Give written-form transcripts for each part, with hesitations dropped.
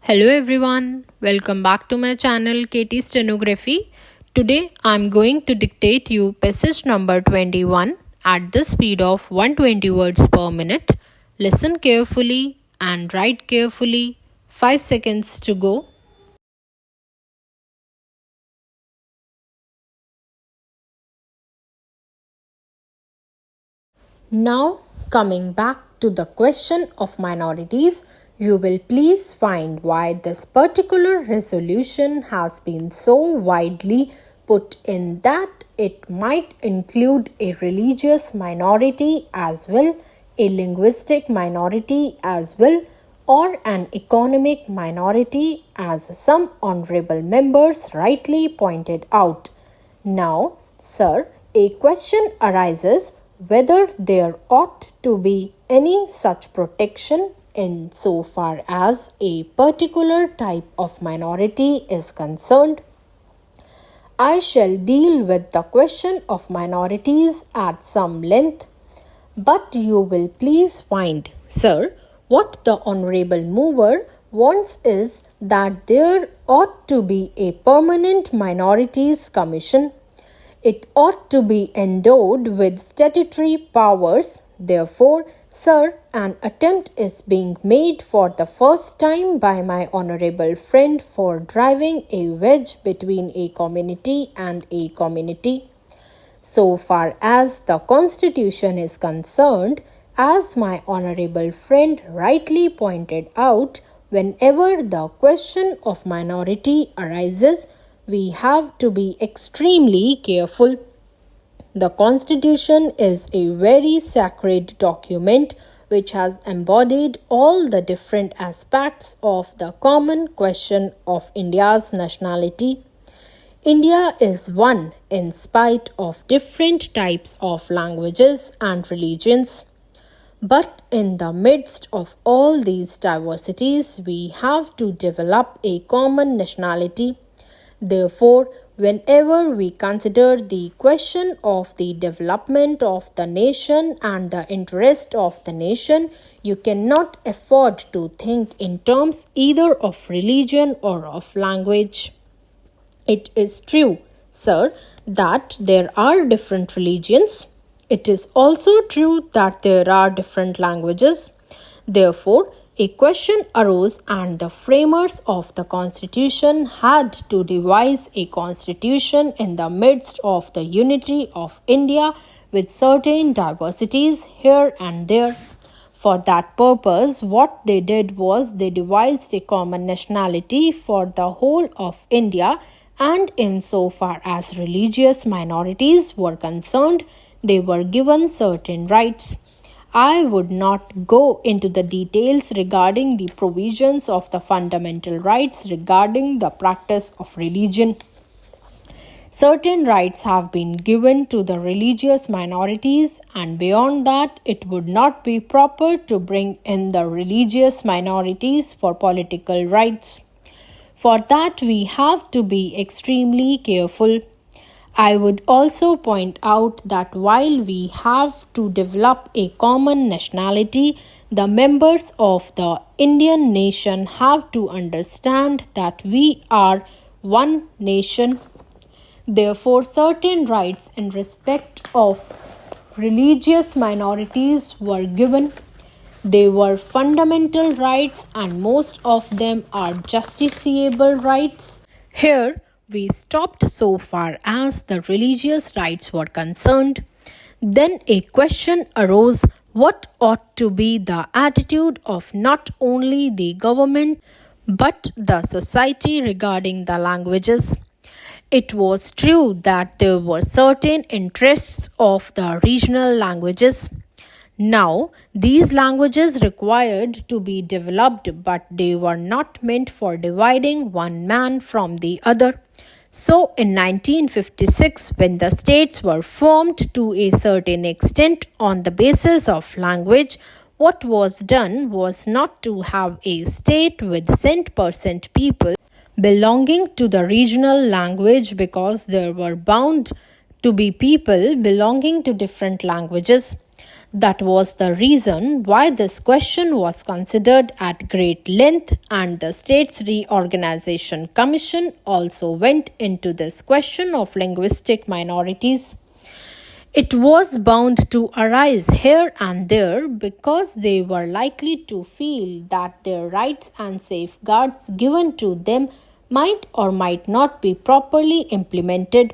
Hello everyone, welcome back to my channel KTstenography. Today I'm going to dictate you passage number 21 at the speed of 120 words per minute. Listen carefully and write carefully. 5 seconds to go. Now coming back to the question of minorities, you will please find why this particular resolution has been so widely put in that it might include a religious minority as well, a linguistic minority as well, or an economic minority, as some honorable members rightly pointed out. Now, sir, a question arises whether there ought to be any such protection in so far as a particular type of minority is concerned. I shall deal with the question of minorities at some length, but you will please find, sir, what the honorable mover wants is that there ought to be a permanent minorities commission. It ought to be endowed with statutory powers. Therefore, sir, an attempt is being made for the first time by my honorable friend for driving a wedge between a community and a community. So far as the Constitution is concerned, as my honorable friend rightly pointed out, whenever the question of minority arises, we have to be extremely careful. The Constitution is a very sacred document which has embodied all the different aspects of the common question of India's nationality. India is one in spite of different types of languages and religions. But in the midst of all these diversities, we have to develop a common nationality. Therefore, whenever we consider the question of the development of the nation and the interest of the nation, you cannot afford to think in terms either of religion or of language. It is true, sir, that there are different religions. It is also true that there are different languages. Therefore, a question arose and the framers of the Constitution had to devise a constitution in the midst of the unity of India with certain diversities here and there. For that purpose, what they did was they devised a common nationality for the whole of India, and insofar as religious minorities were concerned, they were given certain rights. I would not go into the details regarding the provisions of the fundamental rights regarding the practice of religion. Certain rights have been given to the religious minorities, and beyond that, it would not be proper to bring in the religious minorities for political rights. For that, we have to be extremely careful. I would also point out that while we have to develop a common nationality, the members of the Indian nation have to understand that we are one nation. Therefore, certain rights in respect of religious minorities were given. They were fundamental rights, and most of them are justiciable rights. Here, we stopped so far as the religious rights were concerned. Then a question arose: what ought to be the attitude of not only the government but the society regarding the languages? It was true that there were certain interests of the regional languages. Now, these languages required to be developed, but they were not meant for dividing one man from the other. So, in 1956, when the states were formed to a certain extent on the basis of language, what was done was not to have a state with cent% people belonging to the regional language, because there were bound to be people belonging to different languages. That was the reason why this question was considered at great length, and the States Reorganization Commission also went into this question of linguistic minorities. It was bound to arise here and there because they were likely to feel that their rights and safeguards given to them might or might not be properly implemented.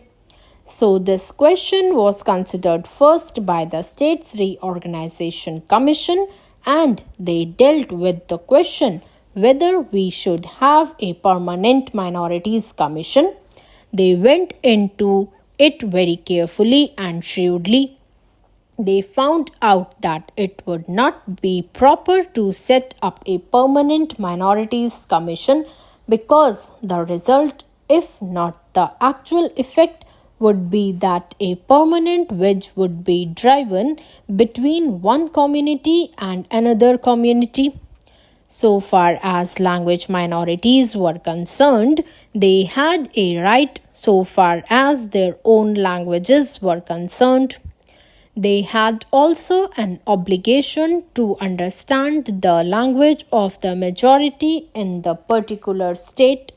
So, this question was considered first by the States Reorganization Commission, and they dealt with the question whether we should have a permanent minorities commission. They went into it very carefully and shrewdly. They found out that it would not be proper to set up a permanent minorities commission because the result, if not the actual effect, would be that a permanent wedge would be driven between one community and another community. So far as language minorities were concerned, they had a right so far as their own languages were concerned. They had also an obligation to understand the language of the majority in the particular state.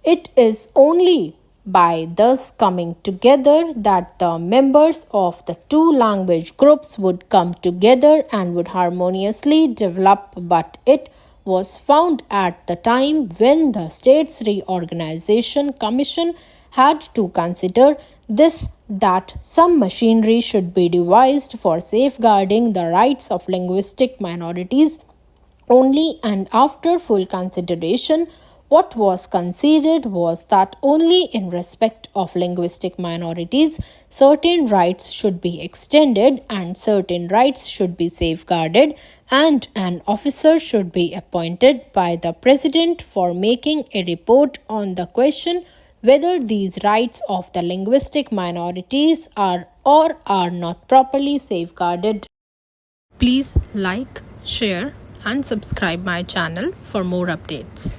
It is only by thus coming together that the members of the two language groups would come together and would harmoniously develop, but it was found at the time when the States Reorganization Commission had to consider this that some machinery should be devised for safeguarding the rights of linguistic minorities. Only and after full consideration, what was conceded was that only in respect of linguistic minorities, certain rights should be extended and certain rights should be safeguarded, and an officer should be appointed by the President for making a report on the question whether these rights of the linguistic minorities are or are not properly safeguarded. Please like, share, and subscribe my channel for more updates.